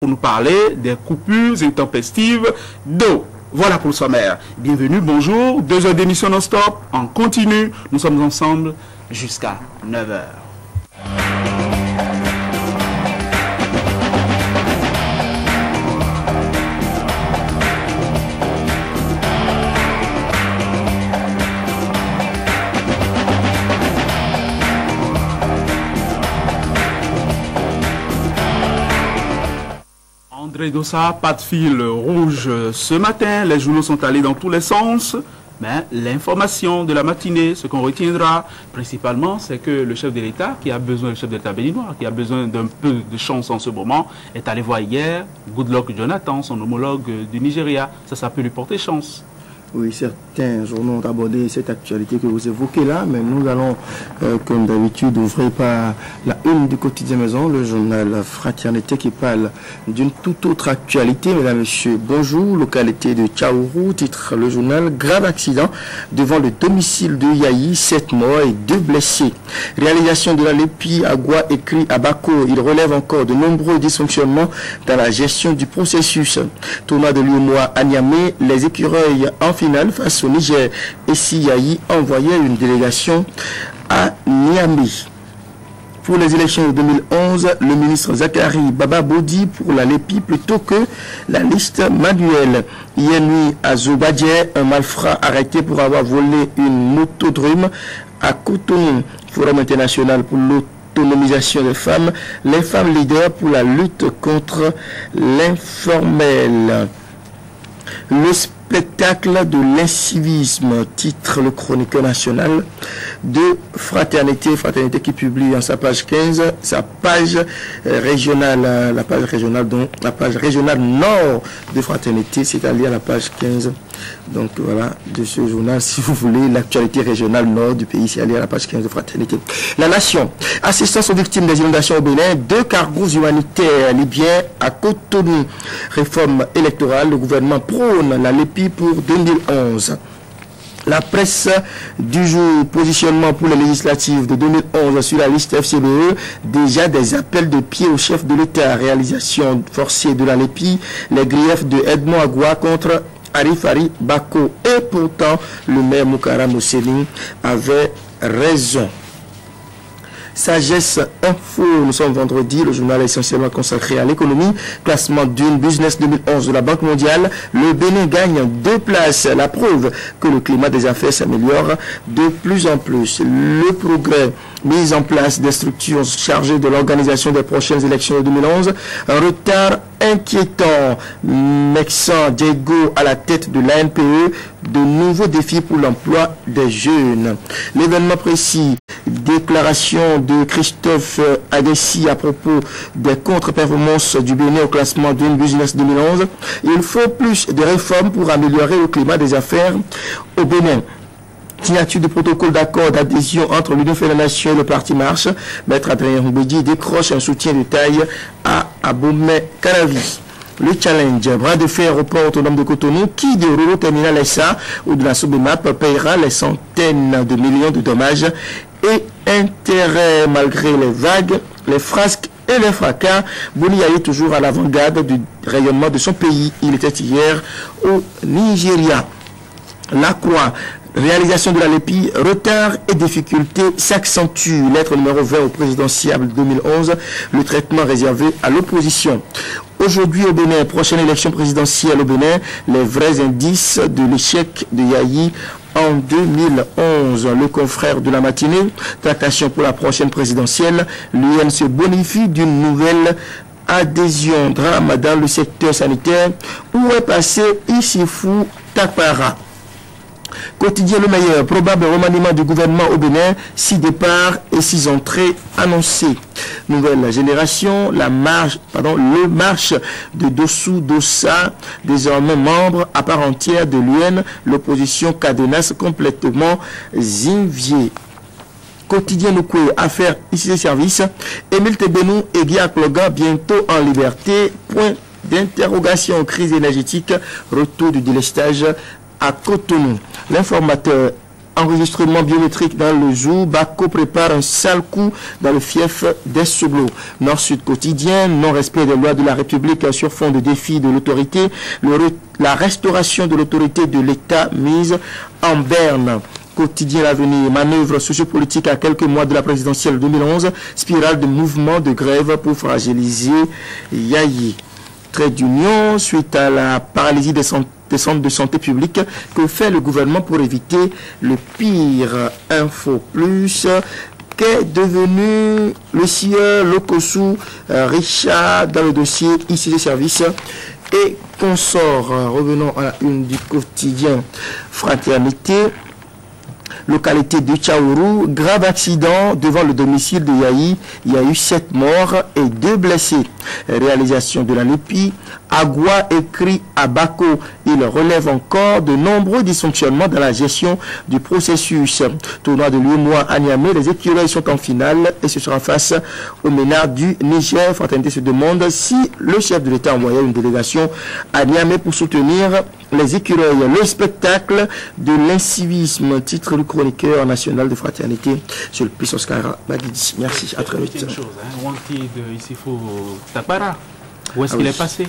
pour nous parler des coupures intempestives d'eau. Voilà pour le sommaire. Bienvenue, bonjour. 2 heures d'émission non-stop, en continu. Nous sommes ensemble jusqu'à 9 heures. André Dossa, pas de fil rouge ce matin. Les journaux sont allés dans tous les sens. Mais l'information de la matinée, ce qu'on retiendra principalement, c'est que le chef de l'État, le chef de l'État béninois, qui a besoin d'un peu de chance en ce moment, est allé voir hier Goodluck Jonathan, son homologue du Nigeria. Ça peut lui porter chance. Oui, certains journaux ont abordé cette actualité que vous évoquez là, mais nous allons, comme d'habitude, ouvrir par la une du quotidien Maison, le journal Fraternité qui parle d'une toute autre actualité. Mesdames, Messieurs, bonjour. Localité de Tchaourou, titre le journal, grave accident devant le domicile de Yayi, 7 morts et 2 blessés. Réalisation de la LEPI Agua, écrit à Bako, il relève encore de nombreux dysfonctionnements dans la gestion du processus. Tournoi de Lyomois à Niamey, les écureuils en finale face au Niger. Et si Yayi envoyait une délégation à Niamey. Pour les élections de 2011, le ministre Zakari Baba Bodi pour la LEPI plutôt que la liste manuelle. Hier nuit à Zobadje, un malfrat arrêté pour avoir volé une motodrome à Cotonou. Forum international pour l'autonomisation des femmes, les femmes leaders pour la lutte contre l'informel. Le spectacle de l'incivisme, titre le chroniqueur national de Fraternité qui publie en sa page 15, sa page régionale, la page régionale nord de Fraternité, c'est-à-dire la page 15. Donc voilà, de ce journal, si vous voulez, l'actualité régionale nord du pays, c'est à la page 15 de Fraternité. La Nation, assistance aux victimes des inondations au Bénin, 2 cargos humanitaires libyens à Cotonou. Réforme électorale, le gouvernement prône la LEPI pour 2011. La presse du jour, positionnement pour les législatives de 2011 sur la liste FCBE, déjà des appels de pied au chef de l'État, réalisation forcée de la LEPI, les griefs de Edmond Agua contre Arifari Bako. Et pourtant, le maire Moukara Mousseline avait raison. Sagesse Info, nous sommes vendredi, le journal est essentiellement consacré à l'économie. Classement d'une Business 2011 de la Banque mondiale, le Bénin gagne 2 places. La preuve que le climat des affaires s'améliore de plus en plus. Le progrès, mise en place des structures chargées de l'organisation des prochaines élections de 2011. Un retard inquiétant. Mexan Diego à la tête de l'ANPE, de nouveaux défis pour l'emploi des jeunes. L'événement précis, déclaration de Christophe Adessi à propos des contre-performances du Bénin au classement d'une Business 2011. Il faut plus de réformes pour améliorer le climat des affaires au Bénin. Signature du protocole d'accord d'adhésion entre l'Union des Nations et le Parti Marche. Maître Adrien Roubedi décroche un soutien de taille à Abomey Kanavi. Le challenge, bras de fer au port autonome de Cotonou, qui de Roro Terminal SA ou de la Sobemap payera les centaines de millions de dommages et intérêts malgré les vagues, les frasques et les fracas. Boni est toujours à l'avant-garde du rayonnement de son pays. Il était hier au Nigeria. La Croix, réalisation de la LEPI, retard et difficultés s'accentuent. Lettre numéro 20 au présidentiel 2011, le traitement réservé à l'opposition. Aujourd'hui au Bénin, prochaine élection présidentielle au Bénin, les vrais indices de l'échec de Yayi en 2011. Le confrère de la matinée, tractation pour la prochaine présidentielle, l'UN se bonifie d'une nouvelle adhésion. Drame dans le secteur sanitaire. Où est passé Issifou Takpara? Quotidien Le Meilleur, probable remaniement du gouvernement au Bénin, 6 départs et 6 entrées annoncées. Nouvelle génération, le marche de Dossou Dossa, désormais membre à part entière de l'UN, l'opposition cadenasse complètement zinvier. Quotidien Noukoué, affaire ici des services, Émile Tebenou et Guy Akloga bientôt en liberté, point d'interrogation, crise énergétique, retour du délestage à Cotonou. L'informateur enregistrement biométrique dans le zoo. Bako prépare un sale coup dans le fief d'Essoblo. Nord-Sud quotidien, non-respect des lois de la République sur fond de défi de l'autorité. La restauration de l'autorité de l'État mise en berne. Quotidien L'Avenir, manœuvre sociopolitique à quelques mois de la présidentielle 2011, spirale de mouvements de grève pour fragiliser Yayi. Trait d'union, suite à la paralysie des centres de santé publique, que fait le gouvernement pour éviter le pire? Info Plus, qu'est devenu le sieur Lokosu Richard dans le dossier ICG Service et consort. Revenons à la une du quotidien Fraternité. Localité de Tchaourou, grave accident devant le domicile de Yayi. Il y a eu 7 morts et 2 blessés. Réalisation de la NEPI. Agua écrit à Bako. Il relève encore de nombreux dysfonctionnements dans la gestion du processus. Tournoi de l'UEMOA à Niamey, les écureuils sont en finale et ce sera face au Ménard du Niger. Fraternité se demande si le chef de l'État envoyait une délégation à Niamey pour soutenir les écureuils. Le spectacle de l'incivisme, titre le chroniqueur national de Fraternité sur le Plus Oscar Badidi. Merci, à très vite. Wanted ici faut Tapara. Où est-ce qu'il est passé?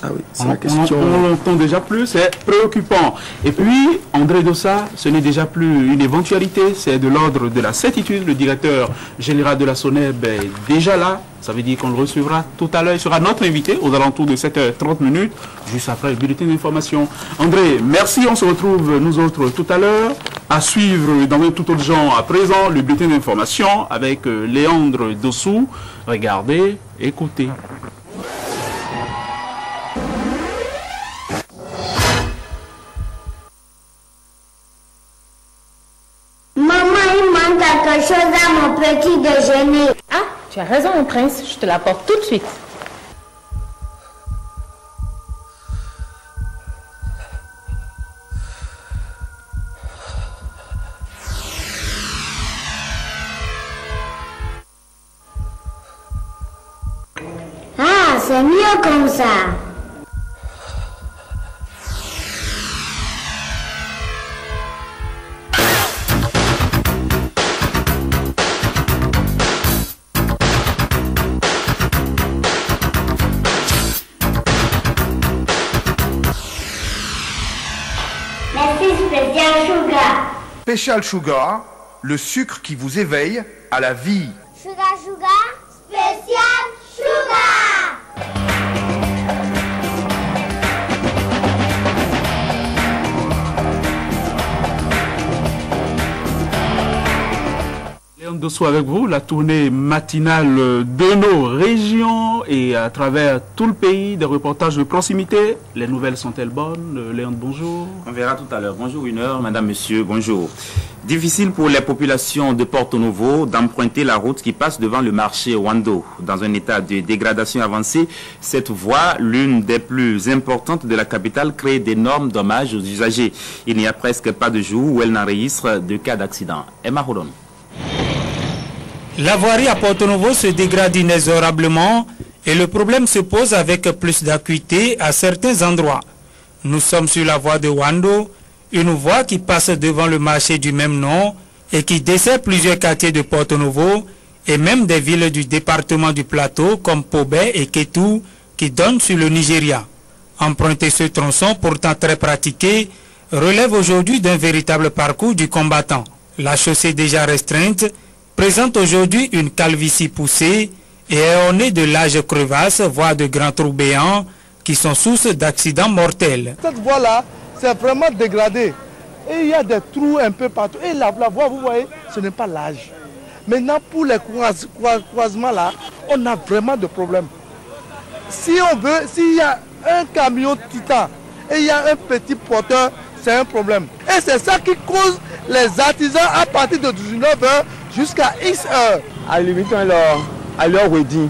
Ah oui, c'est la question. On l'entend déjà plus, c'est préoccupant. Et puis, André Dossa, ce n'est déjà plus une éventualité, c'est de l'ordre de la certitude. Le directeur général de la SONEB est déjà là. Ça veut dire qu'on le recevra tout à l'heure. Il sera notre invité aux alentours de 7h30, juste après le bulletin d'information. André, merci. On se retrouve, nous autres, tout à l'heure. À suivre dans tout autre genre à présent, le bulletin d'information avec Léandre Dossou. Regardez, écoutez. Quelque chose à mon petit déjeuner. Ah, tu as raison, mon prince. Je te l'apporte tout de suite. Ah, c'est mieux comme ça. Special Sugar, le sucre qui vous éveille à la vie. Sugar, Special Sugar. Léon Dossou avec vous, la tournée matinale de nos régions et à travers tout le pays, des reportages de proximité. Les nouvelles sont-elles bonnes? Léon, bonjour. On verra tout à l'heure. Bonjour, une heure, madame, monsieur, bonjour. Difficile pour les populations de Porto Novo d'emprunter la route qui passe devant le marché Wando. Dans un état de dégradation avancée, cette voie, l'une des plus importantes de la capitale, crée d'énormes dommages aux usagers. Il n'y a presque pas de jour où elle n'enregistre de cas d'accident. Emma Houdon. La voirie à Porto Novo se dégrade inexorablement et le problème se pose avec plus d'acuité à certains endroits. Nous sommes sur la voie de Wando, une voie qui passe devant le marché du même nom et qui dessert plusieurs quartiers de Porto Novo et même des villes du département du Plateau comme Pobé et Ketu qui donnent sur le Nigeria. Emprunter ce tronçon, pourtant très pratiqué, relève aujourd'hui d'un véritable parcours du combattant. La chaussée déjà restreinte présente aujourd'hui une calvitie poussée et est ornée de larges crevasses, voire de grands trous béants qui sont source d'accidents mortels. Cette voie-là, c'est vraiment dégradé. Et il y a des trous un peu partout. Et la voie, vous voyez, ce n'est pas large. Maintenant, pour les croisements-là, on a vraiment de problèmes. Si on veut, s'il y a un camion titan et il y a un petit porteur, c'est un problème. Et c'est ça qui cause les artisans à partir de 19h jusqu'à X heures. À la limite, à leur wedding.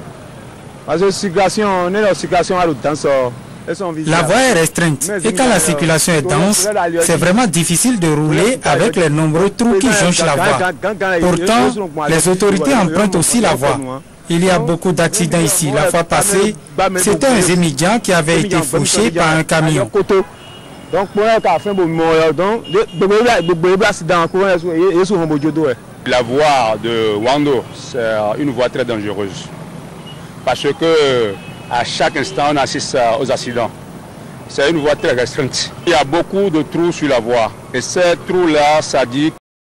Parce que la circulation à l'audience. La voie est restreinte et quand la circulation est dense, c'est vraiment difficile de rouler avec les nombreux trous qui jonchent la voie. Pourtant, les autorités empruntent aussi la voie. Il y a beaucoup d'accidents ici. La fois passée, c'était un Zémidjan qui avait été fauché par un camion. Donc pour elle a fait donc la voie de Wando, c'est une voie très dangereuse parce que à chaque instant on assiste aux accidents. C'est une voie très restreinte. Il y a beaucoup de trous sur la voie et ces trous-là, ça dit